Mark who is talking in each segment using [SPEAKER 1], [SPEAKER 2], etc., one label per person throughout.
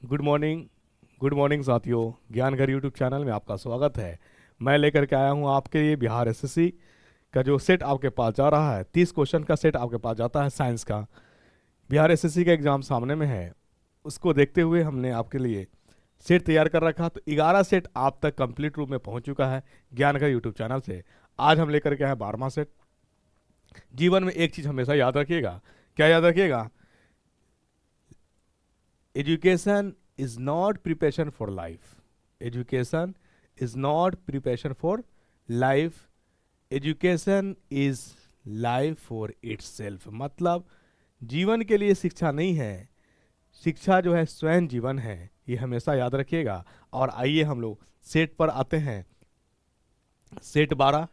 [SPEAKER 1] Good morning साथियों। ज्ञान घर यूट्यूब चैनल में आपका स्वागत है। मैं लेकर के आया हूं आपके लिए बिहार एसएससी का जो सेट आपके पास जा रहा है। 30 क्वेश्चन का सेट आपके पास जाता है साइंस का। बिहार एसएससी का एग्जाम सामने में है, उसको देखते हुए हमने आपके लिए सेट तैयार कर रखा। तो 11 सेट आप तक कंप्लीट रूप में पहुंच चुका है ज्ञान घर यूट्यूब चैनल से। आज हम लेकर के आए 12वां सेट। जीवन में एक चीज़ हमेशा याद रखिएगा। क्या याद रखिएगा? Education is not preparation for life. Education is not preparation for life. Education is life for itself. मतलब जीवन के लिए शिक्षा नहीं है, शिक्षा जो है स्वयं जीवन है। ये हमेशा याद रखिएगा। और आइए हम लोग सेट पर आते हैं। सेट 12।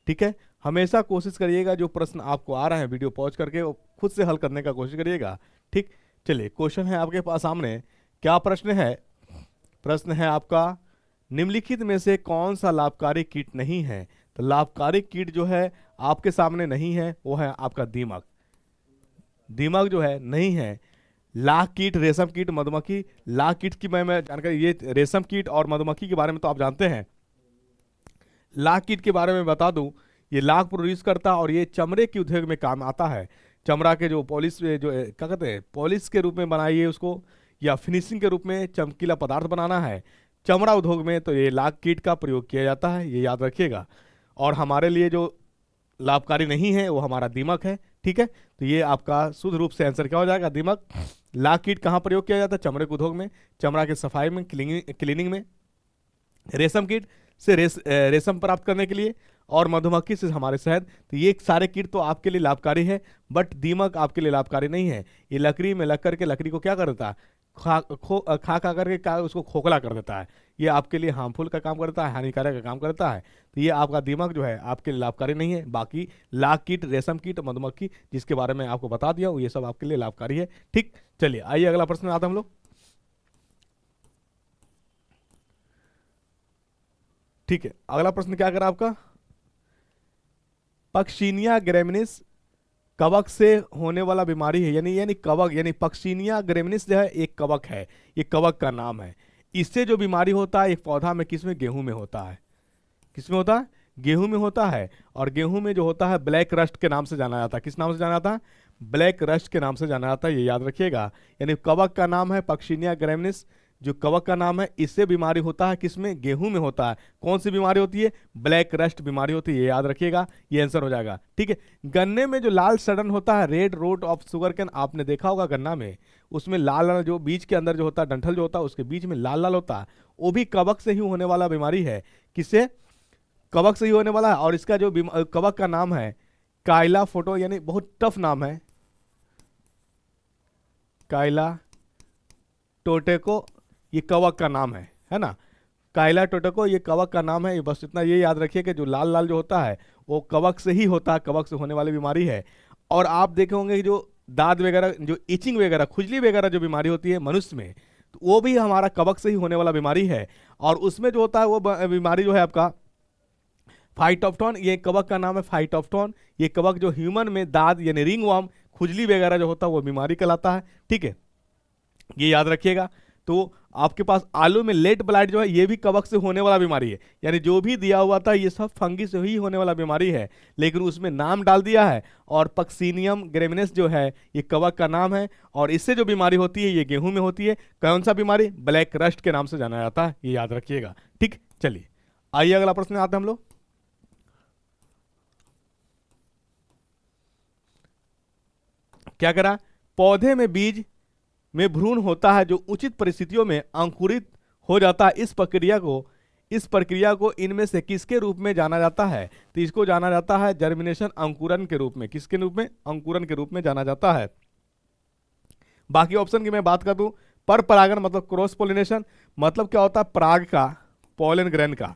[SPEAKER 1] ठीक है, हमेशा कोशिश करिएगा जो प्रश्न आपको आ रहे हैं वीडियो पॉज करके वो खुद से हल करने का कोशिश करिएगा। ठीक, चलिए क्वेश्चन है आपके पास सामने। क्या प्रश्न है? प्रश्न है आपका, निम्नलिखित में से कौन सा लाभकारी कीट नहीं है? तो लाभकारी कीट जो है आपके सामने नहीं है, वो है आपका दीमक। दीमक जो है नहीं है। लाख कीट, रेशम कीट, मधुमक्खी। लाख कीट की मैं जानकारी, ये रेशम कीट और मधुमक्खी के बारे में तो आप जानते हैं। लाख कीट के बारे में बता दूं, ये लाख प्रोड्यूस करता और ये चमड़े के उद्योग में काम आता है। चमड़ा के जो पॉलिश, जो क्या कहते हैं, पॉलिश के रूप में बनाइए उसको, या फिनिशिंग के रूप में चमकीला पदार्थ बनाना है चमड़ा उद्योग में, तो ये लाख कीट का प्रयोग किया जाता है, ये याद रखिएगा। और हमारे लिए जो लाभकारी नहीं है वो हमारा दीमक है। ठीक है, तो ये आपका शुद्ध रूप से आंसर क्या हो जाएगा? दीमक। लाख कीट कहाँ प्रयोग किया जाता है? चमड़े के उद्योग में, चमड़ा के सफाई में, क्लीनिंग में। रेशम कीट से रेशम प्राप्त करने के लिए, और मधुमक्खी से हमारे शहद। तो ये सारे कीट तो आपके लिए लाभकारी है, बट दीमक आपके लिए लाभकारी नहीं है। ये लकड़ी में लग करके लकड़ी को क्या कर देता है? खा करके उसको खोखला कर देता है। ये आपके लिए हार्मफुल का काम करता है, हानिकारक का काम करता है। तो ये आपका दीमक जो है आपके लिए लाभकारी नहीं है। बाकी लाख कीट, रेशम कीट, मधुमक्खी जिसके बारे में आपको बता दिया, ये सब आपके लिए लाभकारी है। ठीक, चलिए आइए अगला प्रश्न आता हम लोग। ठीक है, अगला प्रश्न क्या करा आपका? पक्सीनिया ग्रेमिनिस कवक से होने वाला बीमारी है। यानी कवक, यानी पक्सीनिया ग्रेमिनिस जो है एक कवक है, ये कवक का नाम है। इससे जो बीमारी होता है एक पौधा में, किसमें? गेहूं में होता है। किसमें होता है? गेहूं में होता है। और गेहूं में जो होता है ब्लैक रस्ट के नाम से जाना जाता है। किस नाम से जाना जाता है? ब्लैक रस्ट के नाम से जाना जाता है, ये याद रखिएगा। यानी कवक का नाम है पक्सीनिया ग्रेमिनिस, जो कवक का नाम है। इससे बीमारी होता है किसमें? गेहूं में होता है। कौन सी बीमारी होती है? ब्लैक रस्ट बीमारी होती है, ये याद रखिएगा। ये आंसर हो जाएगा। ठीक है, गन्ने में जो लाल सड़न होता है, red rot of sugar cane, आपने देखा होगा गन्ना में, उसमें लाल लाल जो बीज के अंदर जो होता है, डंठल जो होता है उसके बीच में लाल लाल होता है, वो भी कवक से ही होने वाला बीमारी है। किससे? कवक से ही होने वाला है। और इसका जो कवक का नाम है काइला फोटो, यानी बहुत टफ नाम है, काइला टोटेको, ये कवक का नाम है ना। काइला टोटेको ये कवक का नाम है। बस इतना ये याद रखिए कि जो लाल लाल जो होता है वो कवक से ही होता है, कवक से होने वाली बीमारी है। और आप देखे होंगे कि जो दांत वगैरह, जो इचिंग वगैरह, खुजली वगैरह जो बीमारी होती है मनुष्य में, तो वो भी हमारा कवक से ही होने वाला बीमारी है। और उसमें जो होता है वो बीमारी जो है आपका फाइटोप्टोन, ये कवक का नाम है फाइटोप्टोन। ये कवक जो ह्यूमन में दांत यानी रिंग वर्म, खुजली वगैरह जो होता है वो बीमारी कहलाता है। ठीक है, ये याद रखिएगा। तो आपके पास आलू में लेट ब्लाइट जो है ये भी कवक से होने वाला बीमारी है। यानी जो भी दिया हुआ था ये सब फंगी से ही होने वाला बीमारी है, लेकिन उसमें नाम डाल दिया है। और पक्सीनियम ग्रेमिनिस जो है ये कवक का नाम है, और इससे जो बीमारी होती है ये गेहूं में होती है। कौन सा बीमारी? ब्लैक रस्ट के नाम से जाना जाता है, ये याद रखिएगा। ठीक, चलिए आइए अगला प्रश्न आते हैं हम लोग। क्या करा? पौधे में बीज में भ्रूण होता है जो उचित परिस्थितियों में अंकुरित हो जाता है। इस प्रक्रिया को इनमें से किसके रूप में जाना जाता है? तो इसको जाना जाता है जर्मिनेशन, अंकुरन के रूप में। किसके रूप में? अंकुरन के रूप में जाना जाता है। बाकी ऑप्शन की मैं बात कर दूं, पर परागण मतलब क्रॉस पोलिनेशन, मतलब क्या होता है? पराग का, पॉलन ग्रेन का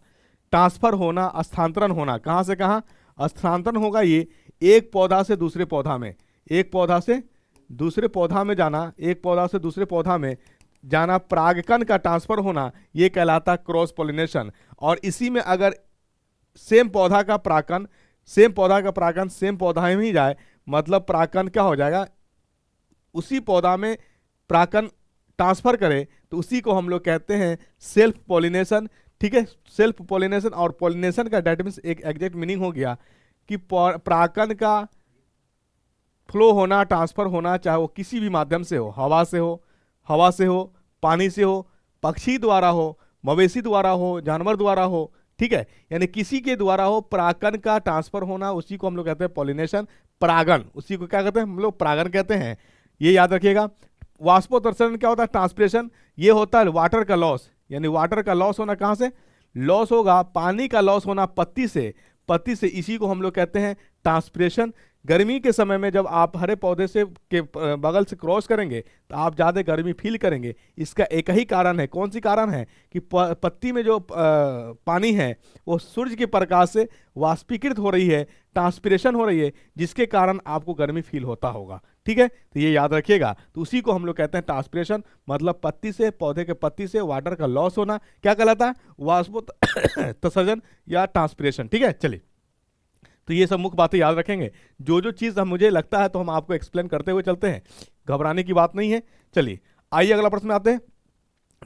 [SPEAKER 1] ट्रांसफर होना, स्थानांतरण होना। कहां से कहां स्थानांतरण होगा? ये एक पौधा से दूसरे पौधा में, एक पौधा से दूसरे पौधा में जाना, एक पौधा से दूसरे पौधा में जाना, परागकण का ट्रांसफर होना, ये कहलाता है क्रॉस पोलिनेशन। और इसी में अगर सेम पौधा का परागकण सेम पौधा में ही जाए, मतलब परागकण क्या हो जाएगा? उसी पौधा में परागकण ट्रांसफर करे तो उसी को हम लोग कहते हैं सेल्फ पॉलिनेशन। ठीक है, सेल्फ पॉलिनेशन। और पॉलिनेशन का डेट मीन्स एक एग्जैक्ट मीनिंग हो गया कि परागकण का फ्लो होना, ट्रांसफर होना, चाहे वो किसी भी माध्यम से हो, हवा से हो, पानी से हो, पक्षी द्वारा हो, मवेशी द्वारा हो, जानवर द्वारा हो। ठीक है, यानी किसी के द्वारा हो परागकण का ट्रांसफर होना, उसी को हम लोग कहते हैं पॉलिनेशन, परागण। उसी को क्या कहते हैं हम लोग? परागण कहते हैं। ये याद रखिएगा। वाष्पोत्सर्जन क्या होता है? ट्रांसपिरेशन। ये होता है वाटर का लॉस, यानी वाटर का लॉस होना कहाँ से लॉस होगा? पानी का लॉस होना पत्ती से, इसी को हम लोग कहते हैं ट्रांसपिरेशन। गर्मी के समय में जब आप हरे पौधे से के बगल से क्रॉस करेंगे तो आप ज़्यादा गर्मी फील करेंगे। इसका एक ही कारण है। कौन सी कारण है? कि पत्ती में जो पानी है वो सूर्य के प्रकाश से वाष्पीकृत हो रही है, ट्रांसपिरेशन हो रही है, जिसके कारण आपको गर्मी फील होता होगा। ठीक है, तो ये याद रखिएगा। तो उसी को हम लोग कहते हैं ट्रांसपिरेशन, मतलब पत्ती से, पौधे के पत्ती से वाटर का लॉस होना क्या कहलाता है? वाष्पोत्सर्जन या ट्रांसपिरेशन। ठीक है, चलिए, तो ये सब मुख्य बातें याद रखेंगे। जो जो चीज़ हम मुझे लगता है तो हम आपको एक्सप्लेन करते हुए चलते हैं, घबराने की बात नहीं है। चलिए आइए अगला प्रश्न में आते हैं।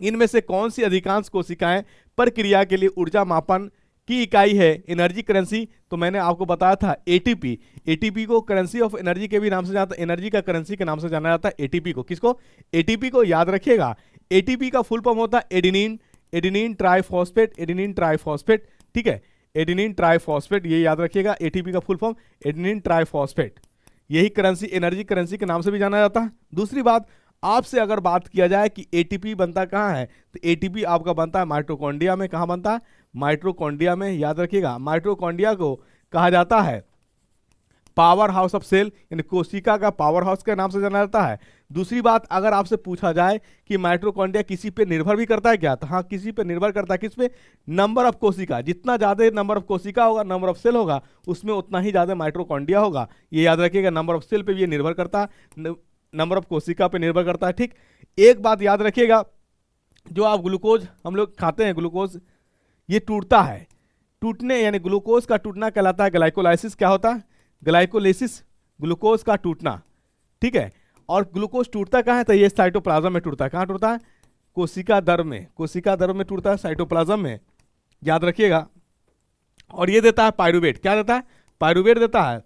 [SPEAKER 1] इनमें से कौन सी अधिकांश कोशिकाएं प्रक्रिया के लिए ऊर्जा मापन की इकाई है? Energy currency. तो मैंने आपको बताया था एटीपी। एटीपी को करेंसी ऑफ एनर्जी के भी नाम से जाता है, एनर्जी का करेंसी के नाम से जाना जाता है एटीपी को। किसको? एटीपी को। याद रखिएगा, एटीपी का फुल फॉर्म होता है एडेनिन ट्राइफॉस्फेट। ठीक है, एडेनिन ट्राइफॉस्फेट, ये याद रखिएगा। एटीपी का फुल फॉर्म एडेनिन ट्राइफॉस्फेट। यही करेंसी एनर्जी करेंसी के नाम से भी जाना जाता है। दूसरी बात, आपसे अगर बात किया जाए कि एटीपी बनता कहाँ है, तो एटीपी आपका बनता है माइटोकॉन्ड्रिया में। कहाँ बनता है? माइटोकॉन्ड्रिया में। याद रखिएगा, माइटोकॉन्ड्रिया को कहा जाता है पावर हाउस ऑफ सेल, यानी कोशिका का पावर हाउस के नाम से जाना जाता है। दूसरी बात, अगर आपसे पूछा जाए कि माइटोकॉन्ड्रिया किसी पे निर्भर भी करता है क्या, तो हाँ, किसी पे निर्भर करता है। किस पे? नंबर ऑफ कोशिका। जितना ज्यादा नंबर ऑफ कोशिका होगा, नंबर ऑफ सेल होगा, उसमें उतना ही ज्यादा माइटोकॉन्ड्रिया होगा। ये याद रखिएगा, नंबर ऑफ सेल पे भी ये निर्भर करता है, नंबर ऑफ कोशिका पे निर्भर करता है। ठीक, एक बात याद रखिएगा, जो आप ग्लूकोज हम लोग खाते हैं, ग्लूकोज ये टूटता है। टूटने यानी ग्लूकोज का टूटना कहलाता है ग्लाइकोलाइसिस। क्या होता है? ग्लाइकोलाइसिस, ग्लूकोज का टूटना। ठीक है, और ग्लूकोज टूटता कहाँ है? तो ये साइटोप्लाज्म में टूटता है। कहाँ टूटता है? कोशिका द्रव में। कोशिका द्रव में टूटता है, साइटोप्लाज्म में। याद रखिएगा। और ये देता है पायरुवेट। क्या देता है? पायरुवेट देता है।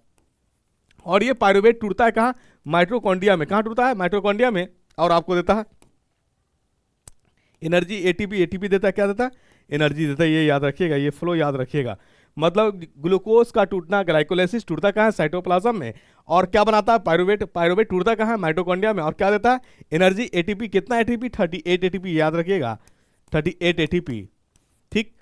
[SPEAKER 1] और ये पायरुवेट टूटता है कहाँ? माइटोकॉन्ड्रिया में। कहाँ टूटता है? माइटोकॉन्ड्रिया में। और आपको देता है एनर्जी, एटीपी। एटीपी देता है, क्या देता है? एनर्जी देता है। ये याद रखिएगा, ये फ्लो याद रखिएगा। मतलब ग्लूकोज का टूटना, ग्लाइकोलाइसिस टूटता कहाँ है? साइटोप्लाज्म में। और क्या बनाता है? पायरुवेट। पायरुवेट टूटता कहाँ है? माइटोकॉन्ड्रिया में। और क्या देता है? Energy, ATP. कितना एटीपी? 38 एटीपी। याद रखिएगा, 38 एटीपी। ठीक,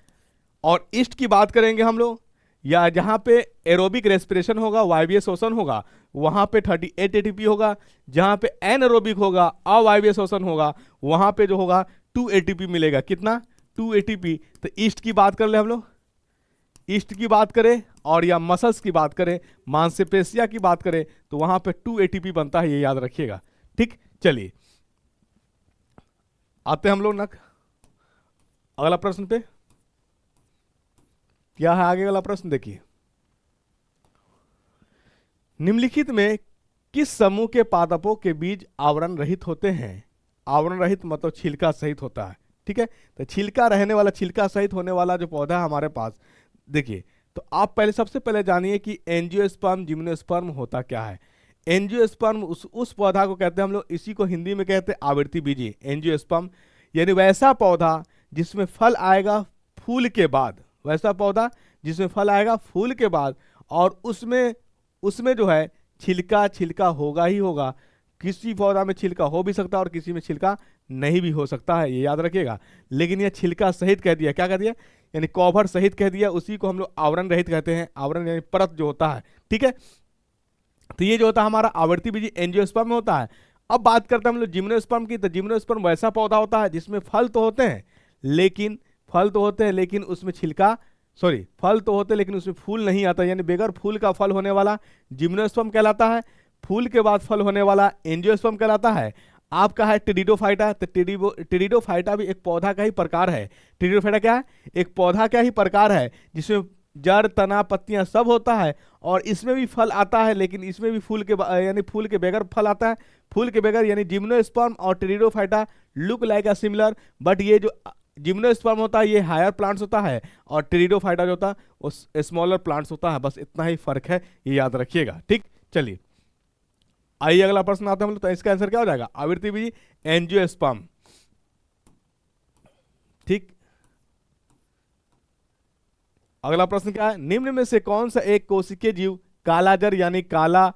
[SPEAKER 1] और ईस्ट की बात करेंगे हम लोग, या जहाँ पे एरोबिक रेस्पिरेशन होगा, वायवीय श्वसन होगा, वहाँ पे 38 एटीपी होगा। जहाँ पे एनएरोबिक होगा, अवायवीय श्वसन होगा, वहाँ पे जो होगा 2 एटीपी मिलेगा। कितना? 2 एटीपी। तो ईस्ट की बात कर ले हम लोग, ईस्ट की बात करें, और या मसल्स की बात करें, मांसपेशिया की बात करें, तो वहां पे 2 एटीपी बनता है। ये याद रखिएगा। ठीक, चलिए आते हम लोग नक अगला प्रश्न पे। क्या है आगे वाला प्रश्न? देखिए, निम्नलिखित में किस समूह के पादपों के बीज आवरण रहित होते हैं? आवरण रहित मतलब छिलका सहित होता है। ठीक है, तो छिलका रहने वाला, छिलका सहित होने वाला जो पौधा है हमारे पास, देखिए, तो आप पहले सबसे पहले जानिए कि एंजियोस्पर्म, जिम्नोस्पर्म होता क्या है। एंजियोस्पर्म उस पौधा को कहते हैं हम लोग, इसी को हिंदी में कहते हैं आवृत्ति बीजी। एंजियोस्पर्म यानी वैसा पौधा जिसमें फल आएगा फूल के बाद, वैसा पौधा जिसमें फल आएगा फूल के बाद, और उसमें जो है छिलका होगा ही होगा। किसी पौधा में छिलका हो भी सकता है और किसी में छिलका नहीं भी हो सकता है, ये याद रखिएगा। लेकिन यह छिलका सहित कह दिया। क्या कह दिया? यानी कवर सहित कह दिया। उसी को हम लोग आवरण रहित कहते हैं। आवरण यानी परत जो होता है। ठीक है, तो ये जो होता है हमारा आवृत्ति बीजी एंजियोस्पर्म में होता है। अब बात करते हैं हम लोग जिम्नोस्पर्म की। तो जिम्नोस्पर्म वैसा पौधा होता है जिसमें फल तो होते हैं लेकिन उसमें छिलका, सॉरी, फल तो होते हैं लेकिन उसमें फूल नहीं आता, यानी बगैर फूल का फल होने वाला जिम्नोस्पर्म कहलाता है। फूल के बाद फल होने वाला एंजियोस्पर्म कहलाता है। आपका है टेरिडोफाइटा। तो टेरिडोफाइटा भी एक पौधा का ही प्रकार है। टेरिडोफाइटा क्या है? एक पौधा का ही प्रकार है जिसमें जड़, तना, पत्तियां सब होता है, और इसमें भी फल आता है, लेकिन इसमें भी फूल के यानी फूल के बगैर फल आता है। फूल के बगैर यानी जिम्नोस्पर्म और pteridophyta look like a similar, but ये जो जिम्नोस्पर्म होता है ये हायर प्लांट्स होता है, और टेरिडोफाइटा जो होता है वो स्मॉलर प्लांट्स होता है। बस इतना ही फर्क है, ये याद रखिएगा। ठीक, चलिए आइए अगला प्रश्न आता है हम लोग। तो इसका आंसर क्या हो जाएगा? आवृत्ति बीजी एंजियोस्पर्म। ठीक, अगला प्रश्न क्या है? निम्न में से कौन सा एक कोशिकीय जीव कालाजर यानी काला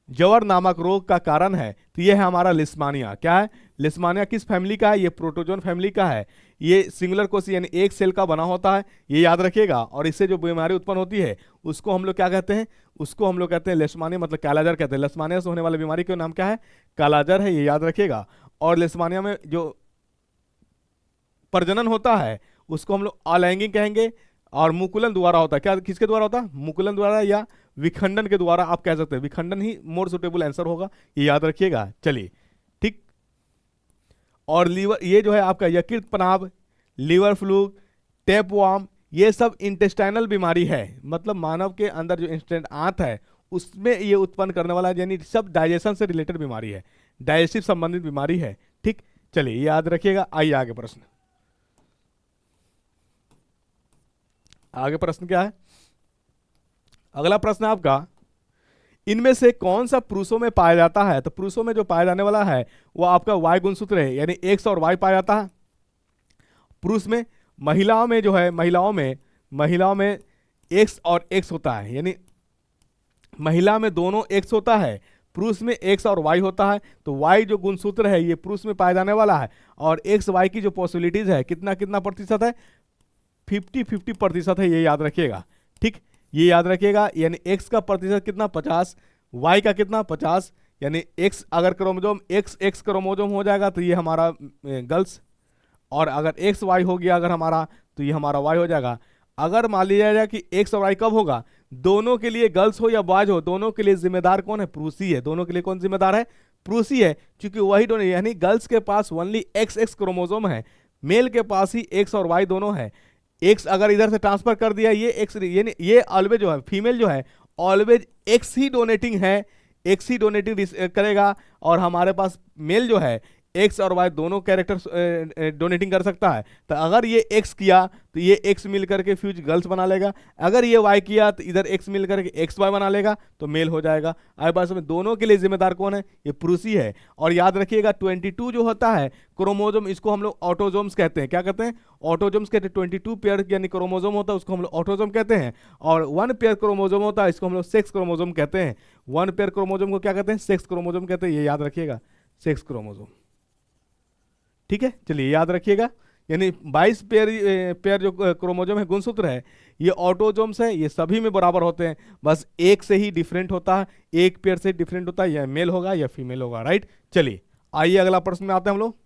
[SPEAKER 1] जवर नामक रोग का कारण है? तो ये है हमारा लिस्मानिया। क्या है? लिस्मानिया किस फैमिली का है? ये प्रोटोजोन फैमिली का है। ये सिंगुलर कोशिका यानी एक सेल का बना होता है, ये याद रखिएगा। और इससे जो बीमारी उत्पन्न होती है उसको हम लोग क्या कहते हैं? उसको हम लोग कहते हैं लिस्मानिया, मतलब कालाजर कहते हैं। लिस्मानिया से होने वाली बीमारी का नाम क्या है? कालाजर है, ये याद रखिएगा। और लिस्मानिया में जो प्रजनन होता है उसको हम लोग अलैंगिक कहेंगे, और मुकुलन द्वारा होता है। क्या किसके द्वारा होता है? मुकुलन द्वारा या विखंडन के द्वारा आप कह सकते हैं। विखंडन ही मोर सुटेबल आंसर होगा, ये याद रखिएगा। चलिए ठीक, और लीवर, ये जो है आपका यकृत पनाब, लीवर फ्लूक, टेपवार्म, ये सब इंटेस्टाइनल बीमारी है, मतलब मानव के अंदर जो इंस्टेंट आंत है उसमें ये उत्पन्न करने वाला, यानी सब डाइजेशन से रिलेटेड बीमारी है, डाइजेस्टिव संबंधित बीमारी है। ठीक, चलिए ये याद रखिएगा। आइए आगे प्रश्न। आगे प्रश्न क्या है? अगला प्रश्न आपका, इनमें से कौन सा पुरुषों में पाया जाता है? तो पुरुषों में जो पाया जाने वाला है वो आपका वाई गुणसूत्र है, यानी एक्स और वाई पाया जाता है पुरुष में। महिलाओं में जो है, महिलाओं में एक्स और एक्स होता है, यानी महिला में दोनों एक्स होता है, पुरुष में एक्स और वाई होता है। तो वाई जो गुणसूत्र है ये पुरुष में पाया जाने वाला है, और एक्स वाई की जो पॉसिबिलिटीज है कितना कितना प्रतिशत है? 50-50% है, ये याद रखिएगा। ठीक, ये याद रखिएगा, यानी x का प्रतिशत कितना? 50, y का कितना? 50, यानी x अगर क्रोमोजोम x क्रोमोजोम हो जाएगा तो ये हमारा गर्ल्स, और अगर x y हो गया अगर हमारा, तो ये हमारा y हो जाएगा। अगर मान लिया जाए कि x और y कब होगा? दोनों के लिए, गर्ल्स हो या बॉयज हो, दोनों के लिए जिम्मेदार कौन है? पुरुष ही है। दोनों के लिए कौन जिम्मेदार है? पुरुष ही है, क्योंकि वही दोनों, यानी गर्ल्स के पास ओनली XX क्रोमोजोम है, मेल के पास ही x और y दोनों है। एक्स अगर इधर से ट्रांसफर कर दिया, ये एक्स, ये ऑलवेज जो है फीमेल जो है ऑलवेज एक्स ही डोनेटिंग है, एक्स ही डोनेटिंग करेगा, और हमारे पास मेल जो है एक्स और वाई दोनों कैरेक्टर डोनेटिंग कर सकता है। तो अगर ये एक्स किया तो ये एक्स मिल करके फ्यूज गर्ल्स बना लेगा, अगर ये वाई किया तो इधर एक्स मिल करके एक्स वाई बना लेगा, तो मेल हो जाएगा। आई बात में दोनों के लिए जिम्मेदार कौन है? ये पुरुष ही है। और याद रखिएगा 22 जो होता है क्रोमोजोम, इसको हम लोग ऑटोजोम्स कहते हैं। क्या कहते हैं? ऑटोजोम्स कहते हैं। 22 पेयर यानी क्रोमोजोम होता है उसको हम लोग ऑटोजोम कहते हैं, और 1 पेयर क्रोमोजोम होता है इसको हम लोग सेक्स क्रोमोजोम कहते हैं। 1 पेयर क्रोमोजोम को क्या कहते हैं? सेक्स क्रोमोजोम कहते हैं, ये याद रखिएगा, सेक्स क्रोमोजोम। ठीक है, चलिए याद रखिएगा, यानी 22 पेयर जो क्रोमोजोम है, गुणसूत्र है, ये ऑटोजोम्स है, ये सभी में बराबर होते हैं, बस एक से ही डिफरेंट होता है, एक पेयर से डिफरेंट होता है, या मेल होगा या फीमेल होगा। राइट, चलिए आइए अगला प्रश्न में आते हैं हम लोग।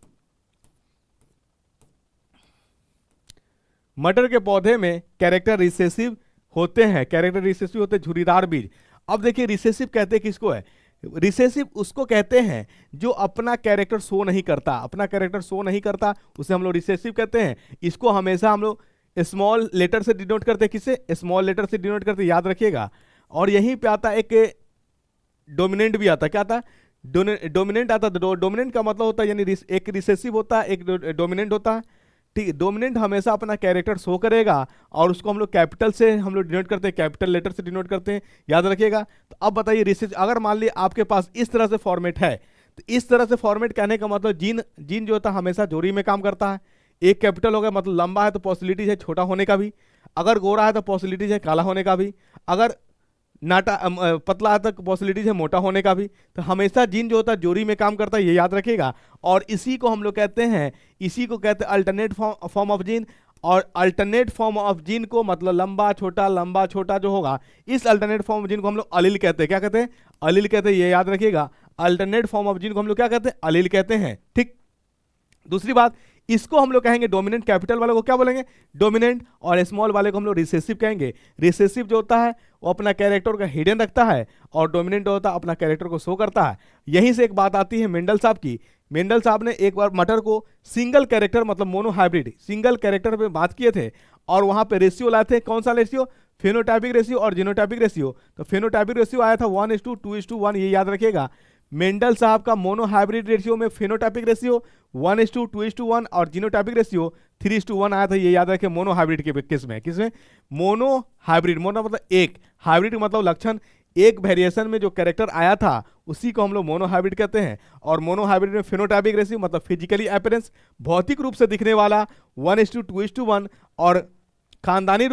[SPEAKER 1] मटर के पौधे में कैरेक्टर रिसेसिव होते हैं, कैरेक्टर रिसेसिव होते हैं झुर्रीदार बीज। अब देखिए रिसेसिव कहते हैं किसको है? रिसेसिव उसको कहते हैं जो अपना कैरेक्टर शो नहीं करता, अपना कैरेक्टर शो नहीं करता उसे हम लोग रिसेसिव कहते हैं। इसको हमेशा हम लोग स्मॉल लेटर से डिनोट करते हैं। किससे? स्मॉल लेटर से डिनोट करते हैं, याद रखिएगा। और यहीं पे आता एक डोमिनेंट भी आता है। क्या आता है? डोमिनेंट आता है। डोमिनेंट का मतलब होता है, यानी एक रिसेसिव होता है, एक डोमिनेंट होता है। ठीक है, डोमिनेंट हमेशा अपना कैरेक्टर शो करेगा, और उसको हम लोग कैपिटल से हम लोग डिनोट करते हैं, कैपिटल लेटर से डिनोट करते हैं, याद रखिएगा। तो अब बताइए रिसेसिव, अगर मान लिया आपके पास इस तरह से फॉर्मेट है, तो इस तरह से फॉर्मेट कहने का मतलब जीन जो होता है हमेशा जोड़ी में काम करता है। एक कैपिटल हो गया मतलब लंबा है तो पॉसिबिलिटीज है छोटा होने का भी, अगर गोरा है तो पॉसिबिलिटीज है काला होने का भी, अगर पतला है तो पॉसिबिलिटीज है मोटा होने का भी। तो हमेशा जीन जो होता है जोड़ी में काम करता है, ये याद रखिएगा। और इसी को हम लोग कहते हैं, इसी को कहते हैं अल्टरनेट फॉर्म ऑफ जीन। और अल्टरनेट फॉर्म ऑफ जीन को मतलब लंबा छोटा जो होगा, इस अल्टरनेट फॉर्म ऑफ जीन को हम लोग अलील कहते हैं। क्या कहते हैं? अलील कहते हैं, ये याद रखिएगा। अल्टरनेट फॉर्म ऑफ जीन को हम लोग क्या कहते हैं? अलील कहते हैं। ठीक, दूसरी बात, इसको हम लोग कहेंगे डोमिनेंट, कैपिटल वाले को क्या बोलेंगे? डोमिनेंट, और स्मॉल वाले को हम लोग रिसेसिव कहेंगे। रिसेसिव जो होता है वो अपना कैरेक्टर का हिडन रखता है, और डोमिनेंट जो होता है अपना कैरेक्टर को शो करता है। यहीं से एक बात आती है मेंडल साहब की। मेंडल साहब ने एक बार मटर को सिंगल कैरेक्टर मतलब मोनो हाइब्रिड सिंगल कैरेक्टर पे बात किए थे, और वहां पे रेशियो लाए थे। कौन सा रेशियो? फेनोटाइपिक रेशियो और जीनोटाइपिक रेशियो। तो फेनोटाइपिक रेशियो आया था 1:2:1, ये याद रखिएगा। मेंडल साहब का मोनोहाइब्रिड रेशियो में फेनोटाइपिक रेशियो 1:2:1 और जीनोटाइपिक रेशियो 3:1 आया था, ये याद रखें मोनोहाइब्रिड के केस में। किसमें? मोनोहाइब्रिड, मोनो मतलब एक, हाइब्रिड मतलब लक्षण, एक वेरिएशन में जो कैरेक्टर आया था उसी को हम लोग मोनोहाइब्रिड कहते हैं। और मोनोहाइब्रिड में फेनोटाइपिक रेशियो मतलब फिजिकली अपीयरेंस, भौतिक रूप से दिखने वाला 1:2:1 और खानदानी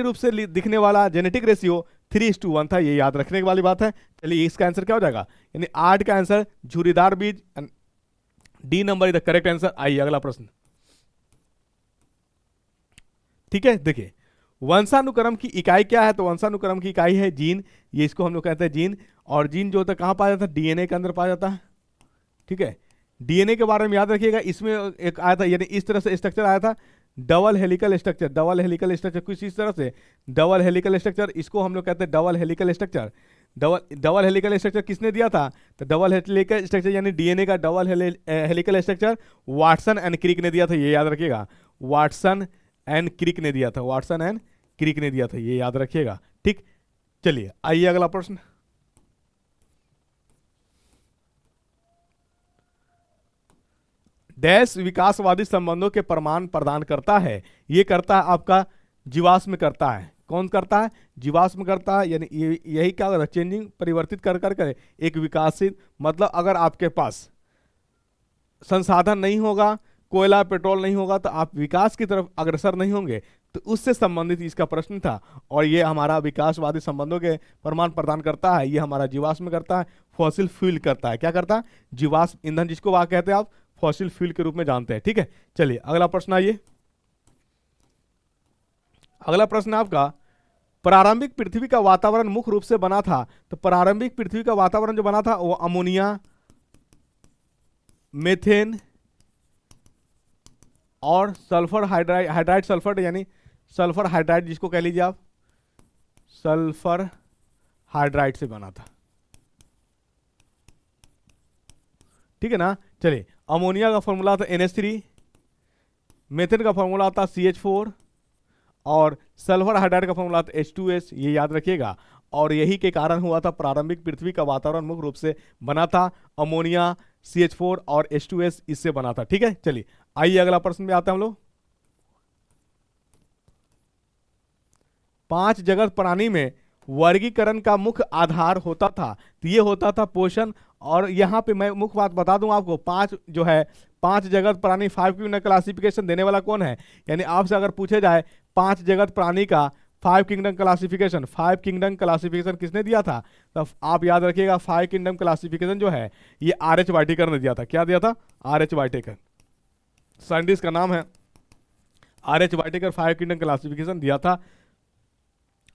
[SPEAKER 1] रूप से दिखने वाला जेनेटिक रेशियो 3:1 था, ये याद रखने वाली बात है। चलिए इसका आंसर क्या हो जाएगा, यानी 8 का आंसर झुर्रीदार बीज, D number is the correct answer. आइए अगला प्रश्न। ठीक है, देखिए वंशानुक्रम की इकाई क्या है, तो वंशानुक्रम की इकाई है जीन, ये इसको हम लोग कहते हैं जीन। और जीन जो होता है कहाँ पाया जाता है, डीएनए के अंदर पाया जाता है। ठीक है, डीएनए के बारे में याद रखिएगा, इसमें एक आया था, यानी इस तरह से स्ट्रक्चर आया था, double helical structure, double helical structure कुछ इस तरह से, डबल हेलिकल स्ट्रक्चर, इसको हम लोग कहते हैं double helical structure. Double helical structure किसने दिया था, तो डबल हेलिकल स्ट्रक्चर यानी डीएनए का double helical structure Watson and Crick ने दिया था, ये याद रखिएगा। वाटसन एंड क्रिक ने दिया था, वाटसन एंड क्रिक ने दिया था, ये याद रखिएगा। ठीक, चलिए आइए अगला प्रश्न। डैश विकासवादी संबंधों के प्रमाण प्रदान करता है, ये करता है आपका जीवाश्म करता है। कौन करता है, जीवाश्म करता है, यानी यही क्या होगा, चेंजिंग, परिवर्तित कर कर एक विकासशील, मतलब अगर आपके पास संसाधन नहीं होगा, कोयला पेट्रोल नहीं होगा, तो आप विकास की तरफ अग्रसर नहीं होंगे। तो उससे संबंधित इसका प्रश्न था, और ये हमारा विकासवादी संबंधों के प्रमाण प्रदान करता है। ये हमारा जीवाश्म करता है, फॉसिल फ्यूल करता है। क्या करता है, जीवाश्म ईंधन, जिसको वहां कहते हैं आप फॉसिल फ्यूल के रूप में जानते हैं। ठीक है, चलिए अगला प्रश्न आइए। अगला प्रश्न आपका, प्रारंभिक पृथ्वी का वातावरण मुख्य रूप से बना था, तो प्रारंभिक पृथ्वी का वातावरण जो बना था वो अमोनिया, मेथेन और सल्फर हाइड्राइड सल्फर, यानी सल्फर हाइड्राइड जिसको कह लीजिए आप, सल्फर हाइड्राइड से बना था। ठीक है ना, चलिए अमोनिया का फॉर्मूला था NH3, मेथेन का फॉर्मूला था CH4 और सल्फर हाइड्राइड का फॉर्मूला था H2S, ये याद रखिएगा। और यही के कारण हुआ था प्रारंभिक पृथ्वी का वातावरण मुख्य रूप से बना था अमोनिया, CH4 और H2S, इससे बना था। ठीक है, चलिए आइए अगला प्रश्न में आते हैं हम लोग। 5 जगत प्राणी में वर्गीकरण का मुख्य आधार होता था, तो ये होता था पोषण। और यहाँ पे मैं मुख्य बात बता दूं आपको, 5 जो है 5 जगत प्राणी 5 किंगडम क्लासिफिकेशन देने वाला कौन है, यानी आपसे अगर पूछे जाए 5 जगत प्राणी का 5 किंगडम क्लासिफिकेशन, 5 किंगडम क्लासिफिकेशन किसने दिया था, तो आप याद रखिएगा 5 किंगडम क्लासिफिकेशन जो है ये R.H. वाइटेकर ने दिया था। क्या दिया था, R.H. वाइटेकर, साइंटिस्ट का नाम है R.H. वाइटेकर, 5 किंगडम क्लासिफिकेशन दिया था।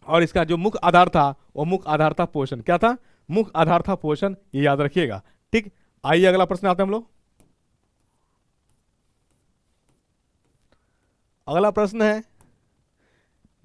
[SPEAKER 1] और इसका जो मुख्य आधार था वो मुख्य आधार था पोषण। क्या था, मुख्य आधार था पोषण, ये याद रखिएगा। ठीक, आइए अगला प्रश्न आते हैं हम लोग। अगला प्रश्न है,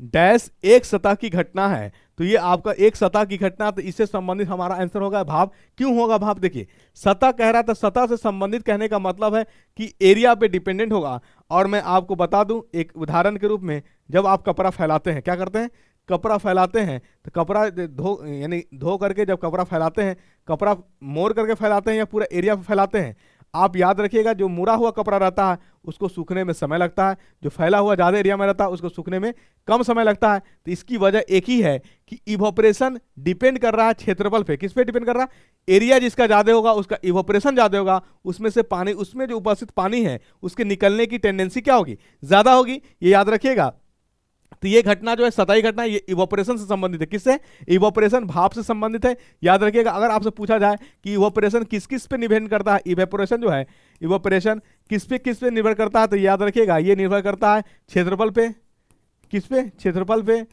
[SPEAKER 1] डैश एक सतह की घटना है, तो ये आपका एक सतह की घटना, तो इससे संबंधित हमारा आंसर होगा भाप। क्यों होगा भाप, देखिए सतह कह रहा था, सतह से संबंधित कहने का मतलब है कि एरिया पे डिपेंडेंट होगा। और मैं आपको बता दूं एक उदाहरण के रूप में, जब आप कपड़ा फैलाते हैं, क्या करते हैं, कपड़ा फैलाते हैं, तो कपड़ा धो करके जब कपड़ा फैलाते हैं, कपड़ा मोड़ करके फैलाते हैं या पूरा एरिया पे फैलाते हैं। आप याद रखिएगा जो मुड़ा हुआ कपड़ा रहता है उसको सूखने में समय लगता है, जो फैला हुआ ज़्यादा एरिया में रहता है उसको सूखने में कम समय लगता है। तो इसकी वजह एक ही है कि इवोपरेशन डिपेंड कर रहा है क्षेत्रफल पे। किस पे डिपेंड कर रहा है, एरिया जिसका ज़्यादा होगा उसका इवोपरेशन ज़्यादा होगा, उसमें से पानी, उसमें जो उपस्थित पानी है उसके निकलने की टेंडेंसी क्या होगी, ज़्यादा होगी, ये याद रखिएगा। तो ये घटना जो है सतही घटना, ये इवोपरेशन से संबंधित है। किससे, इवोपरेशन, भाप से संबंधित है, याद रखिएगा। अगर आपसे पूछा जाए कि इवोपरेशन किस किस पे डिपेंड करता है, इवेपोरेशन जो है इवोपरेशन किस पे निर्भर करता है, तो याद रखिएगा ये निर्भर करता है क्षेत्रफल पे। किस पे, क्षेत्रफल पे,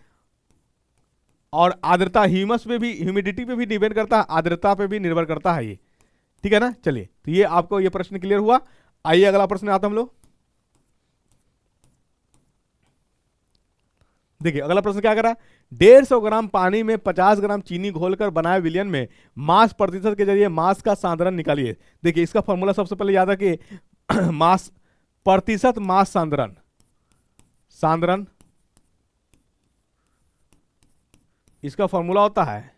[SPEAKER 1] और आर्द्रता, ह्यूमस पे भी, ह्यूमिडिटी पे भी डिपेंड करता है, आर्द्रता पे भी निर्भर करता है ये। ठीक है ना, चलिए तो ये आपको ये प्रश्न क्लियर हुआ। आइए अगला प्रश्न आता हम लोग। देखिए अगला प्रश्न क्या करा, 150 ग्राम पानी में 50 ग्राम चीनी घोलकर बनाए विलयन में मास प्रतिशत के जरिए मास का सांद्रण निकालिए। देखिए इसका फॉर्मूला सबसे पहले याद रखिए, मास प्रतिशत मास सांद्रण, सांद्रण इसका फॉर्मूला होता है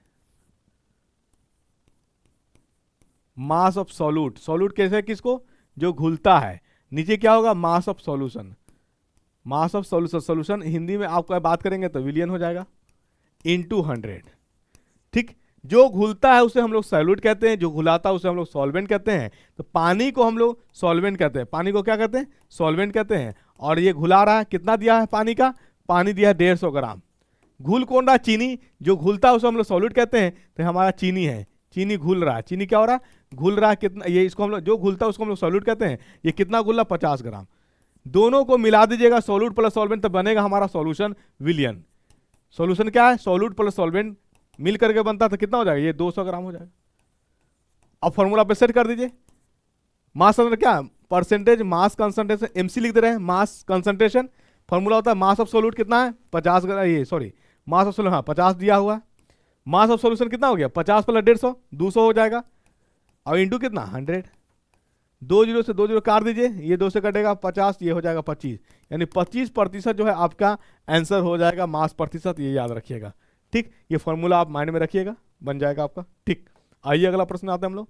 [SPEAKER 1] मास ऑफ सॉल्यूट। सॉल्यूट कैसे, किसको, जो घुलता है। नीचे क्या होगा, mass of solution. Mass of solution, solution Hindi में आपको बात करेंगे तो विलियन हो जाएगा, इनटू 100। ठीक, जो घुलता है उसे हम लोग सॉल्यूट कहते हैं, जो घुलाता है उसे हम लोग सॉल्वेंट कहते हैं। तो पानी को हम लोग सॉल्वेंट कहते हैं, पानी को क्या कहते हैं, सॉल्वेंट कहते हैं। और ये घुला रहा है, कितना दिया है पानी का, पानी दिया है 150 ग्राम। घुल कौन रहा, चीनी। जो घुलता है उसे हम लोग सॉल्यूट कहते हैं, तो हमारा चीनी है, चीनी घुल रहा है। चीनी क्या हो रहा है, घुल रहा है। कितना, ये इसको हम लोग, जो घुलता है उसको हम लोग सॉल्यूट कहते हैं। ये कितना घुल रहा, 50 ग्राम। दोनों को मिला दीजिएगा, सॉल्यूट प्लस सॉल्वेंट, तो बनेगा हमारा सॉल्यूशन विलियन। सॉल्यूशन क्या है, सॉल्यूट प्लस सॉल्वेंट मिल करके बनता, तो कितना हो जाएगा, ये 200 ग्राम हो जाएगा। अब फॉर्मूला पे सेट कर दीजिए। मास क्या, परसेंटेज मास कंसंट्रेशन, एमसी लिख दे रहे हैं, मास कंसंट्रेशन। फॉर्मूला होता है मास ऑफ सॉल्यूट कितना है, 50 ग्राम, ये सॉरी मास ऑफ सॉल्यूट, हाँ 50 दिया हुआ। मास ऑफ सॉल्यूशन कितना हो गया, 50 प्लस 150, 200 हो जाएगा। और इंटू कितना, 100। 2 जीरो से 2 जीरो काट दीजिए, ये 2 से कटेगा 50, ये हो जाएगा 25। यानी 25% जो है आपका आंसर हो जाएगा, मास प्रतिशत, ये याद रखिएगा। ठीक, ये फॉर्मूला आप माइंड में रखिएगा, बन जाएगा आपका। ठीक, आइए अगला प्रश्न आते हैं हम लोग।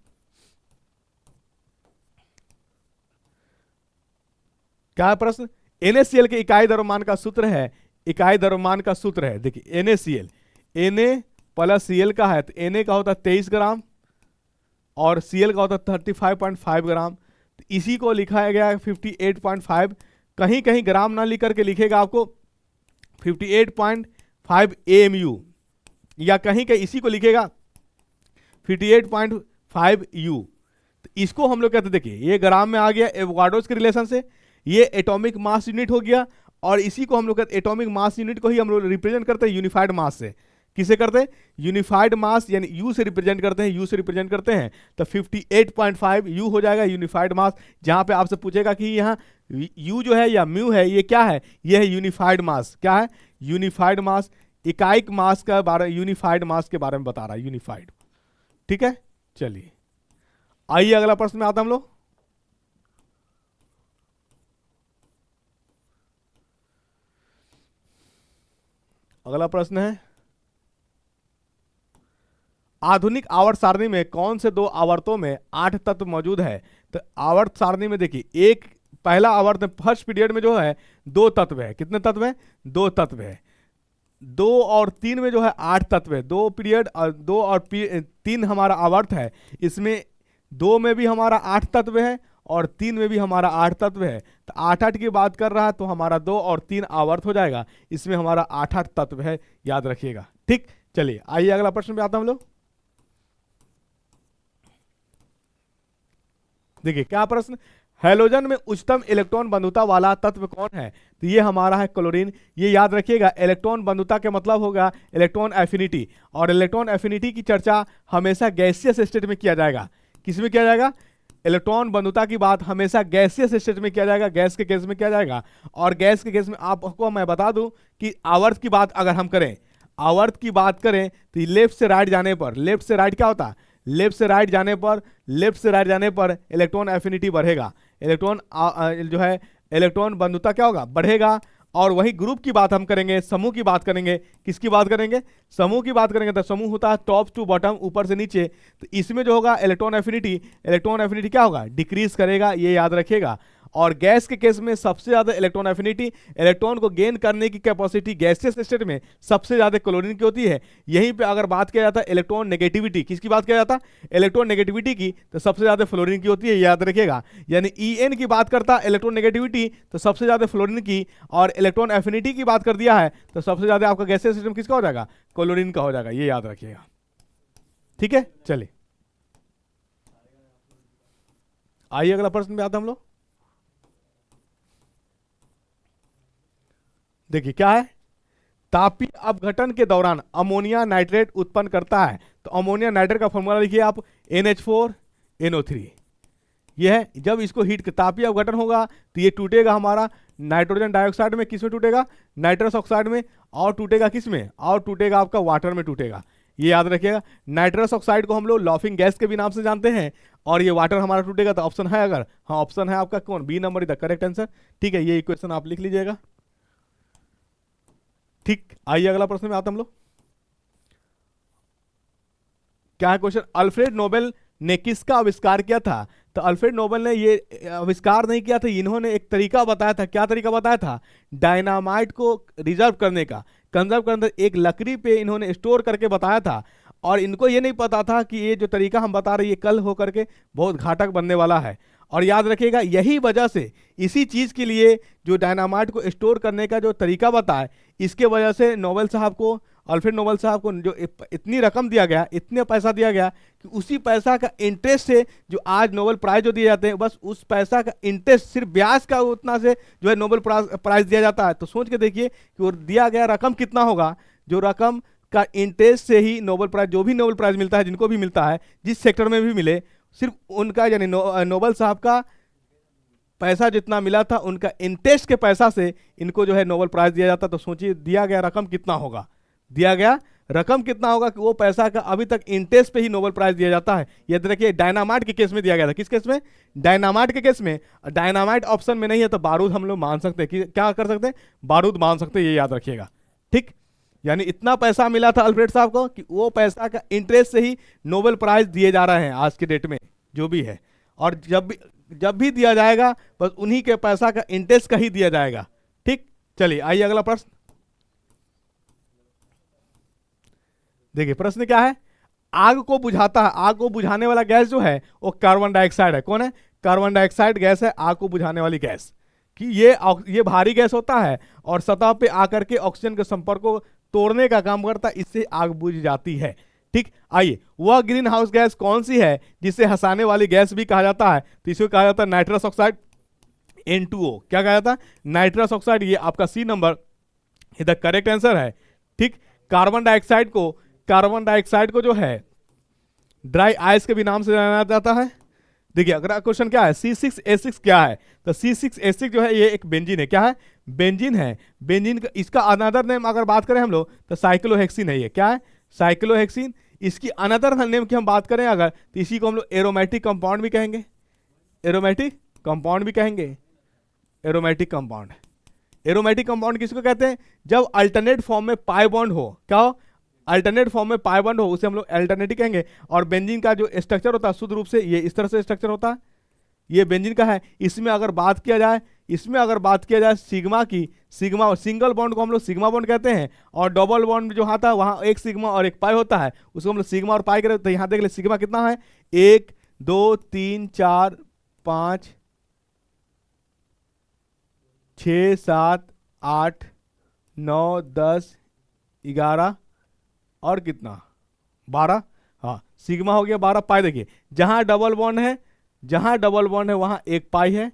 [SPEAKER 1] क्या है प्रश्न, NaCl के इकाई द्रव्यमान का सूत्र है, इकाई द्रव्यमान का सूत्र है। देखिए NaCl, Na प्लस Cl का है, तो Na का होता है 23 ग्राम और Cl का होता है 35.5 ग्राम। तो इसी को लिखा गया है 58.5। कहीं कहीं ग्राम ना लिख करके लिखेगा आपको 58.5 AMU, या कहीं कहीं इसी को लिखेगा 58.5 U। तो इसको हम लोग कहते, देखिए ये ग्राम में आ गया एवोगाड्रोस के रिलेशन से, ये एटॉमिक मास यूनिट हो गया। और इसी को हम लोग कहते, एटॉमिक मास यूनिट को ही हम लोग रिप्रेजेंट करते हैं यूनिफाइड मास से। किसे करते हैं, यूनिफाइड मास, यानी यू से रिप्रेजेंट करते हैं, यू से रिप्रेजेंट करते हैं। तो 58.5 यू हो जाएगा यूनिफाइड मास। जहां पे आपसे पूछेगा कि यहाँ यू जो है या म्यू है, ये क्या है, ये है यूनिफाइड मास। क्या है, यूनिफाइड मास, इकाइक मास का बारे, यूनिफाइड मास के बारे में बता रहा है, यूनिफाइड। ठीक है, चलिए आइए अगला प्रश्न में आता हम लोग। अगला प्रश्न है, आधुनिक आवर्त सारणी में कौन से 2 आवर्तों में 8 तत्व मौजूद है। तो आवर्त सारणी में देखिए, एक पहला आवर्त फर्स्ट पीरियड में जो है 2 तत्व है। कितने तत्व है, 2 तत्व है। 2 और 3 में जो है 8 तत्व है। 2 पीरियड और 2 और 3 हमारा आवर्त है। इसमें 2 में भी हमारा 8 तत्व है और 3 में भी हमारा 8 तत्व है। तो 8-8 की बात कर रहा है, तो हमारा 2 और 3 आवर्त हो जाएगा। इसमें हमारा 8-8 तत्व है, याद रखिएगा। ठीक, चलिए आइए अगला प्रश्न पे आता हम लोग। देखिए क्या प्रश्न, हैलोजन में उच्चतम इलेक्ट्रॉन बंधुता वाला तत्व कौन है। तो ये हमारा है क्लोरीन। ये याद रखिएगा, इलेक्ट्रॉन बंधुता के मतलब होगा इलेक्ट्रॉन एफिनिटी। और इलेक्ट्रॉन एफिनिटी की चर्चा हमेशा गैसियस स्टेट में किया जाएगा। किस में किया जाएगा, इलेक्ट्रॉन बंधुता की बात हमेशा गैसियस स्टेट में किया जाएगा, गैस के केस में किया जाएगा। और गैस के केस में आपको मैं बता दूं कि आवर्त की बात अगर हम करें, आवर्त की बात करें तो लेफ्ट से राइट जाने पर, लेफ्ट से राइट क्या होता है, लेफ्ट से राइट जाने पर, लेफ्ट से राइट जाने पर इलेक्ट्रॉन एफिनिटी बढ़ेगा। इलेक्ट्रॉन जो है इलेक्ट्रॉन बंधुता क्या होगा, बढ़ेगा। और वही ग्रुप की बात हम करेंगे, समूह की बात करेंगे। किसकी बात करेंगे, समूह की बात करेंगे। तो समूह होता है टॉप टू बॉटम, ऊपर से नीचे। तो इसमें जो होगा इलेक्ट्रॉन एफिनिटी क्या होगा, डिक्रीज करेगा, ये याद रखिएगा। और गैस के केस में सबसे ज्यादा इलेक्ट्रॉन एफिनिटी, इलेक्ट्रॉन को गेन करने की कैपेसिटी गैसियस स्टेट में सबसे ज्यादा क्लोरीन की होती है। यहीं पे अगर बात किया जाता है इलेक्ट्रॉन नेगेटिविटी, किसकी बात किया जाता है, इलेक्ट्रॉन नेगेटिविटी की, तो सबसे ज्यादा फ्लोरीन की होती है, याद रखिएगा। यानी En की बात करता है इलेक्ट्रॉन नेगेटिविटी, तो सबसे ज्यादा फ्लोरीन की। और इलेक्ट्रॉन एफिनिटी की बात कर दिया है, तो सबसे ज्यादा आपका गैसियस सिस्टम किसका हो जाएगा, क्लोरीन का हो जाएगा, ये याद रखिएगा। ठीक है, चलिए आइए अगला प्रश्न पे आते हम लोग। देखिए क्या है, तापीय अपघटन के दौरान अमोनिया नाइट्रेट उत्पन्न करता है। तो अमोनिया नाइट्रेट का फॉर्मूला लिखिए आप, NH4NO3। यह है, जब इसको हीट, तापीय अपघटन होगा तो ये टूटेगा हमारा नाइट्रोजन डाइऑक्साइड में। किस में टूटेगा, नाइट्रस ऑक्साइड में। और टूटेगा किस में, और टूटेगा आपका वाटर में टूटेगा, ये याद रखिएगा। नाइट्रस ऑक्साइड को हम लोग लॉफिंग गैस के भी नाम से जानते हैं। और ये वाटर हमारा टूटेगा, तो ऑप्शन है अगर, हाँ ऑप्शन है आपका कौन, B number is the correct answer. ठीक है, ये इक्वेशन आप लिख लीजिएगा। ठीक, आइए अगला प्रश्न में आते हम लोग। क्या है क्वेश्चन, अल्फ्रेड नोबेल ने किसका आविष्कार किया था? तो अल्फ्रेड नोबेल ने ये आविष्कार नहीं किया था, इन्होंने एक तरीका बताया था। क्या तरीका बताया था? डायनामाइट को रिजर्व करने का, कंजर्व करने, एक लकड़ी पे इन्होंने स्टोर करके बताया था। और इनको ये नहीं पता था कि ये जो तरीका हम बता रहे हैं ये कल होकर के बहुत घातक बनने वाला है। और याद रखिएगा, यही वजह से, इसी चीज के लिए जो डायनामाइट को स्टोर करने का जो तरीका बताया, इसके वजह से नोबेल साहब को, अल्फ्रेड नोबेल साहब को जो इतनी रकम दिया गया, इतने पैसा दिया गया कि उसी पैसा का इंटरेस्ट से जो आज नोबेल प्राइज जो दिए जाते हैं, बस उस पैसा का इंटरेस्ट, सिर्फ ब्याज का उतना से जो है नोबेल प्राइज दिया जाता है। तो सोच के देखिए कि वो दिया गया रकम कितना होगा, जो रकम का इंटरेस्ट से ही नोबेल प्राइज, जो भी नोबेल प्राइज मिलता है, जिनको भी मिलता है, जिस सेक्टर में भी मिले, सिर्फ उनका यानी नोबेल साहब का पैसा जितना मिला था, उनका इंटरेस्ट के पैसा से इनको जो है नोबेल प्राइज दिया जाता। तो सोचिए दिया गया रकम कितना होगा, दिया गया रकम कितना होगा कि वो पैसा का अभी तक इंटरेस्ट पे ही नोबेल प्राइज दिया जाता है। याद रखिए, डायनामाइट के केस में दिया गया था। किस केस में? डायनामाइट के केस में। डायनामाइट ऑप्शन में नहीं है तो बारूद हम लोग मान सकते हैं कि क्या कर सकते हैं, बारूद मान सकते हैं, ये याद रखिएगा। ठीक, यानी इतना पैसा मिला था अल्फ्रेड साहब को कि वो पैसा का इंटरेस्ट से ही नोबेल प्राइज दिए जा रहे हैं आज के डेट में जो भी है। और जब भी दिया जाएगा बस उन्हीं के पैसा का इंटरेस्ट का ही दिया जाएगा। ठीक, चलिए आइए अगला प्रश्न देखिए। प्रश्न क्या है? आग को बुझाता है, आग को बुझाने वाला गैस जो है वो कार्बन डाइऑक्साइड है। कौन है? कार्बन डाइऑक्साइड गैस है आग को बुझाने वाली गैस। कि ये भारी गैस होता है और सतह पे आकर के ऑक्सीजन के संपर्क को तोड़ने का काम करता है, इससे आग बुझ जाती है। ठीक, आइए, वह ग्रीन हाउस गैस कौन सी है जिसे हंसाने वाली गैस भी कहा जाता है? तो इसको कहा जाता है नाइट्रस ऑक्साइड, N2O। क्या कहा जाता है? Nitrous oxide. ये आपका सी नंबर इधर करेक्ट आंसर है। ठीक, कार्बन डाइऑक्साइड को जो है ड्राई आइस के भी नाम से जाना जाता है। देखिए अगला क्वेश्चन क्या है, C6H6 क्या है? तो C6H6 जो है ये एक बेंजीन है। क्या है? बेंजीन है। बेंजीन का इसका अनदर नेम अगर बात करें हम लोग तो साइक्लोहेक्सिन है। ये क्या है? साइक्लोहेक्सिन। इसकी अनदर नेम की हम बात करें अगर, तो इसी को हम लोग एरोमेटिक कंपाउंड भी कहेंगे, एरोमेटिक कंपाउंड भी कहेंगे, एरोमेटिक कंपाउंड। एरोमेटिक कंपाउंड किसको कहते हैं? जब अल्टरनेट फॉर्म में पाई बॉन्ड हो। क्या हो? अल्टरनेट फॉर्म में पाई बॉन्ड हो, उसे हम लोग अल्टरनेटिव कहेंगे। और बेंजीन का जो स्ट्रक्चर होता है शुद्ध रूप से ये इस तरह से स्ट्रक्चर होता है, ये बेंजीन का है। इसमें अगर बात किया जाए सिग्मा की, सिग्मा सिंगल बॉन्ड को हम लोग सिग्मा बॉन्ड कहते हैं, और डबल बॉन्ड जो आता है वहां एक सिग्मा और एक पाई होता है, उसको हम लोग सिग्मा और पाई कहते हैं। तो यहां देख ले सिग्मा कितना है, 1 2 3 4 5 6 7 8 9 10 11 और कितना, 12। हाँ, सिग्मा हो गया 12, पाई देखिए जहां डबल बॉन्ड है वहां एक पाई है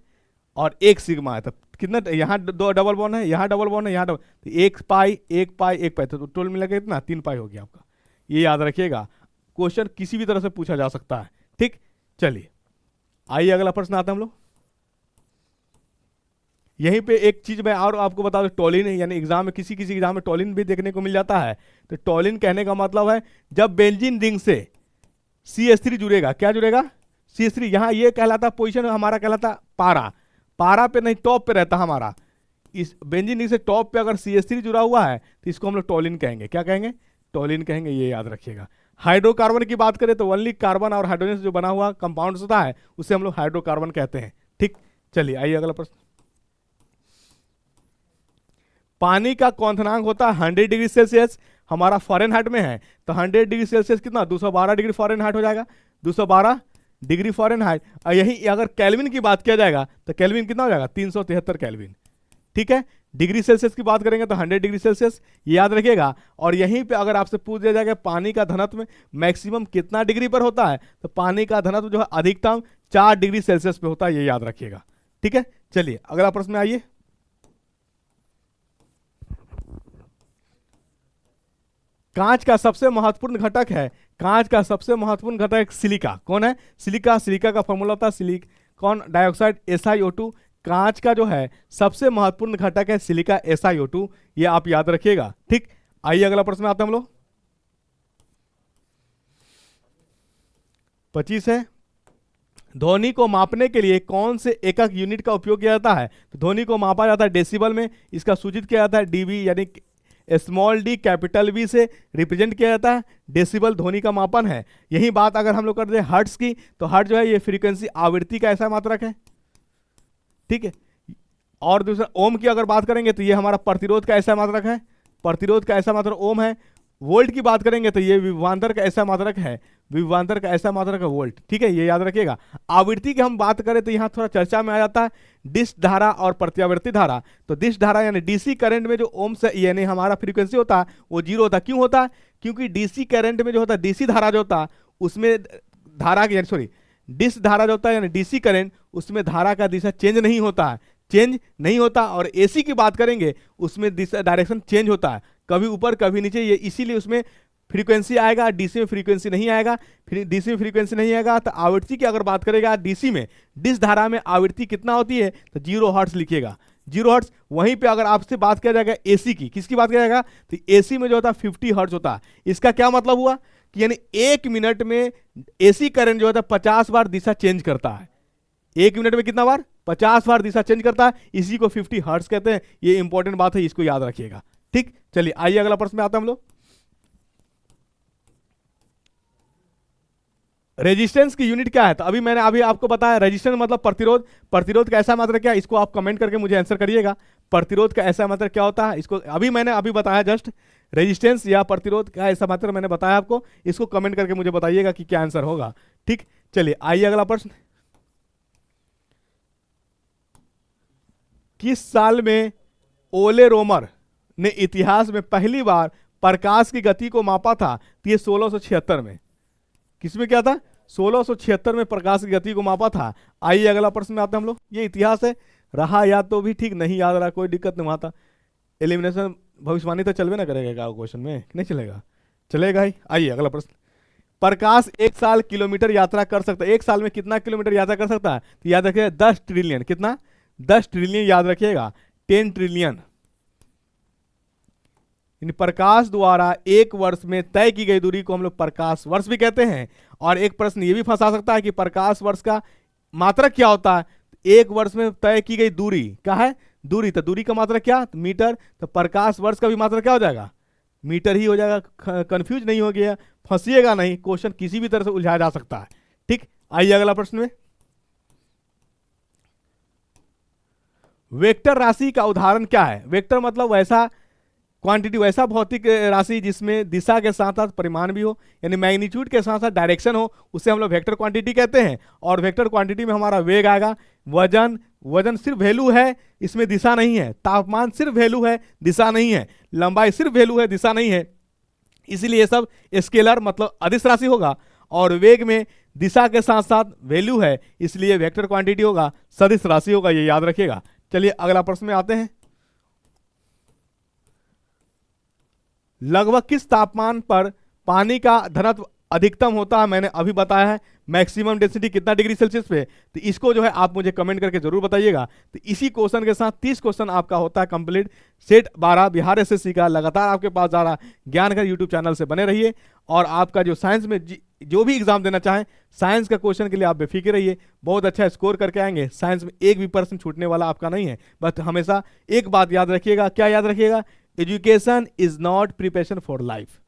[SPEAKER 1] और एक सिग्मा है। तो कितना, यहाँ दो डबल बॉन्ड है, यहाँ डबल बॉन्ड है, यहाँ डबल, तो एक पाई एक पाई एक पाई, तो टोटल मिला के कितना, 3 पाई हो गया आपका। ये याद रखिएगा, क्वेश्चन किसी भी तरह से पूछा जा सकता है। ठीक, चलिए आइए अगला प्रश्न आता है हम लोग। यहीं पे एक चीज मैं और आपको बता दूं, टोलिन यानी एग्जाम में किसी एग्जाम में टोलिन भी देखने को मिल जाता है। तो टोलिन कहने का मतलब है जब बेंजीन रिंग से CH3 जुड़ेगा। क्या जुड़ेगा? CH3। यहां ये कहलाता पोजीशन हमारा कहलाता पारा पे नहीं, टॉप पे रहता हमारा। इस बेंजीन रिंग से टॉप पे अगर CH3 जुड़ा हुआ है तो इसको हम लोग टोलिन कहेंगे। क्या कहेंगे? टोलिन कहेंगे, ये याद रखिएगा। हाइड्रोकार्बन की बात करें तो ओनली कार्बन और हाइड्रोजन से जो बना हुआ कंपाउंड होता है उसे हम लोग हाइड्रोकार्बन कहते हैं। ठीक, चलिए आइए अगला प्रश्न। पानी का क्वथनांक होता है 100 डिग्री सेल्सियस, हमारा फॉरेनहाइट में है। तो 100 डिग्री सेल्सियस कितना, 212 डिग्री फॉरेनहाइट हो जाएगा, 212 डिग्री फॉरेनहाइट। और यही अगर केल्विन की बात किया जाएगा तो केल्विन कितना हो जाएगा, 373 केल्विन। ठीक है, डिग्री सेल्सियस की बात करेंगे तो 100 डिग्री सेल्सियस, ये याद रखिएगा। और यहीं पे अगर आपसे पूछ दिया जाएगा पानी का घनत्व मैक्सिमम कितना डिग्री पर होता है, तो पानी का घनत्व जो है अधिकतम 4 डिग्री सेल्सियस पे होता है, ये याद रखिएगा। ठीक है, चलिए अगला प्रश्न में आइए। कांच का सबसे महत्वपूर्ण घटक है, कांच का सबसे महत्वपूर्ण घटक सिलिका। कौन है? सिलिका। सिलिका का फॉर्मूला होता है सिलिकॉन डाइऑक्साइड SiO2। कांच का जो है सबसे महत्वपूर्ण घटक है सिलिका SiO2, ये आप याद रखिएगा। ठीक, आइए अगला प्रश्न आता है हम लोग। 25 है, ध्वनि को मापने के लिए कौन से एकक यूनिट का उपयोग किया जाता है? तो ध्वनि को मापा जाता है डेसिबल में, इसका सूचित किया जाता है डीबी यानी स्मॉल डी कैपिटल बी से रिप्रेजेंट किया जाता है। डेसिबल ध्वनि का मापन है। यही बात अगर हम लोग करते हैं हर्ट्ज की, तो हर्ट्ज जो है ये फ्रीक्वेंसी आवृत्ति का ऐसा मात्रक है, ठीक है। और दूसरा ओम की अगर बात करेंगे तो ये हमारा प्रतिरोध का ऐसा मात्रक है, प्रतिरोध का ऐसा मात्रक ओम है। वोल्ट की बात करेंगे तो ये विभवांतर का ऐसा मात्रक है, विभवांतर का ऐसा मात्रक है वोल्ट, ठीक है, ये याद रखिएगा। आवृत्ति की हम बात करें तो यहाँ थोड़ा चर्चा में आ जाता है डिश धारा और प्रत्यावर्ती धारा। तो डिश धारा यानी डीसी करंट में जो ओम से यानी हमारा फ्रीक्वेंसी होता है वो 0 होता है। क्यों होता है? क्योंकि डीसी करंट में जो होता है, डीसी धारा जो होता है उसमें धारा की सॉरी डिश धारा जो होता है यानी डीसी करंट, उसमें धारा का दिशा चेंज नहीं होता है, चेंज नहीं होता। और एसी की बात करेंगे उसमें दिशा डायरेक्शन चेंज होता है, कभी ऊपर कभी नीचे, ये इसीलिए उसमें फ्रीक्वेंसी आएगा, डीसी में फ्रीक्वेंसी नहीं आएगा। फिर डीसी में फ्रीक्वेंसी नहीं आएगा तो आवृत्ति की अगर बात करेगा डीसी में, डिश धारा में आवृत्ति कितना होती है तो 0 हर्ट्ज लिखिएगा, 0 हर्ट्ज। वहीं पे अगर आपसे बात किया जाएगा एसी की, किसकी बात किया जाएगा तो एसी में जो होता है 50 हर्ट्ज होता है। इसका क्या मतलब हुआ कि यानी 1 मिनट में एसी करंट जो होता है 50 बार दिशा चेंज करता है। 1 मिनट में कितना बार? 50 बार दिशा चेंज करता है, इसी को 50 हर्ट्ज कहते हैं। ये इंपॉर्टेंट बात है, इसको याद रखिएगा, ठीक। चलिए आइए अगला प्रश्न में आते हैं हम लोग। रेजिस्टेंस की यूनिट क्या है? तो मैंने अभी आपको बताया रेजिस्टेंस मतलब प्रतिरोध। प्रतिरोध का ऐसा मात्रक क्या है, इसको आप कमेंट करके मुझे आंसर करिएगा। प्रतिरोध का ऐसा मात्रक क्या होता है, इसको मैंने बताया जस्ट। रेजिस्टेंस या प्रतिरोध का ऐसा मात्रक मैंने बताया आपको, इसको कमेंट करके मुझे बताइएगा कि क्या आंसर होगा, ठीक। चलिए आइए अगला प्रश्न। किस साल में ओले रोमर ने इतिहास में पहली बार प्रकाश की गति को मापा था? तो ये 1676 में। किसमें क्या था? 1676 में प्रकाश की गति को मापा था। आइए अगला प्रश्न में आते हैं हम लोग। ये इतिहास है, रहा याद तो भी ठीक, नहीं याद रहा कोई दिक्कत नहीं आता। एलिमिनेशन भविष्यवाणी तो चलवे ना करेगा क्वेश्चन में, नहीं चलेगा? चलेगा ही। आइए अगला प्रश्न। प्रकाश 1 साल किलोमीटर यात्रा कर सकता है, 1 साल में कितना किलोमीटर यात्रा कर सकता है? तो याद रखिएगा 10 ट्रिलियन। कितना? 10 ट्रिलियन याद रखिएगा, 10 ट्रिलियन। प्रकाश द्वारा 1 वर्ष में तय की गई दूरी को हम लोग प्रकाश वर्ष भी कहते हैं। और एक प्रश्न ये भी फंसा सकता है कि प्रकाश वर्ष का मात्रक क्या होता है? 1 वर्ष में तय की गई दूरी क्या है? दूरी। तो दूरी का मात्रक क्या? तो मीटर। तो प्रकाश वर्ष का भी मात्रक क्या हो जाएगा? मीटर ही हो जाएगा। कंफ्यूज नहीं हो गया, फंसिएगा नहीं, क्वेश्चन किसी भी तरह से उलझाया जा सकता है, ठीक। आइए अगला प्रश्न में। वेक्टर राशि का उदाहरण क्या है? वेक्टर मतलब वैसा क्वांटिटी, वैसा भौतिक राशि जिसमें दिशा के साथ साथ परिमाण भी हो, यानी मैग्नीट्यूड के साथ साथ डायरेक्शन हो, उसे हम लोग वेक्टर क्वांटिटी कहते हैं। और वेक्टर क्वांटिटी में हमारा वेग आएगा, वजन, वजन सिर्फ वैल्यू है, इसमें दिशा नहीं है। तापमान सिर्फ वैल्यू है, दिशा नहीं है। लंबाई सिर्फ वैल्यू है, दिशा नहीं है। इसीलिए ये सब स्केलर मतलब अदिश राशि होगा। और वेग में दिशा के साथ साथ वैल्यू है, इसलिए वेक्टर क्वांटिटी होगा, सदिश राशि होगा, ये याद रखिएगा। चलिए अगला प्रश्न में आते हैं। लगभग किस तापमान पर पानी का घनत्व अधिकतम होता है? मैंने अभी बताया है। मैक्सिमम डेंसिटी कितना डिग्री सेल्सियस पे? तो इसको जो है आप मुझे कमेंट करके जरूर बताइएगा। तो इसी क्वेश्चन के साथ 30 क्वेश्चन आपका होता है कंप्लीट। सेट 12 बिहार एसएससी का लगातार आपके पास जा रहा ज्ञानघर यूट्यूब चैनल से बने रहिए। और आपका जो साइंस में जो भी एग्जाम देना चाहें, साइंस का क्वेश्चन के लिए आप बेफिक्र रहिए, बहुत अच्छा स्कोर करके आएंगे। साइंस में एक भी पर्सन छूटने वाला आपका नहीं है। बस हमेशा एक बात याद रखिएगा। क्या याद रखिएगा? Education is not preparation for life.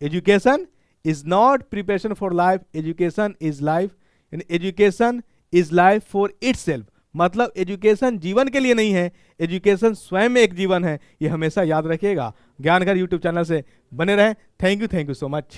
[SPEAKER 1] Education is not preparation for life, education is life, and education is life for itself। मतलब एजुकेशन जीवन के लिए नहीं है, एजुकेशन स्वयं में एक जीवन है। ये हमेशा याद रखिएगा। ज्ञानघर यूट्यूब चैनल से बने रहें। Thank you so much.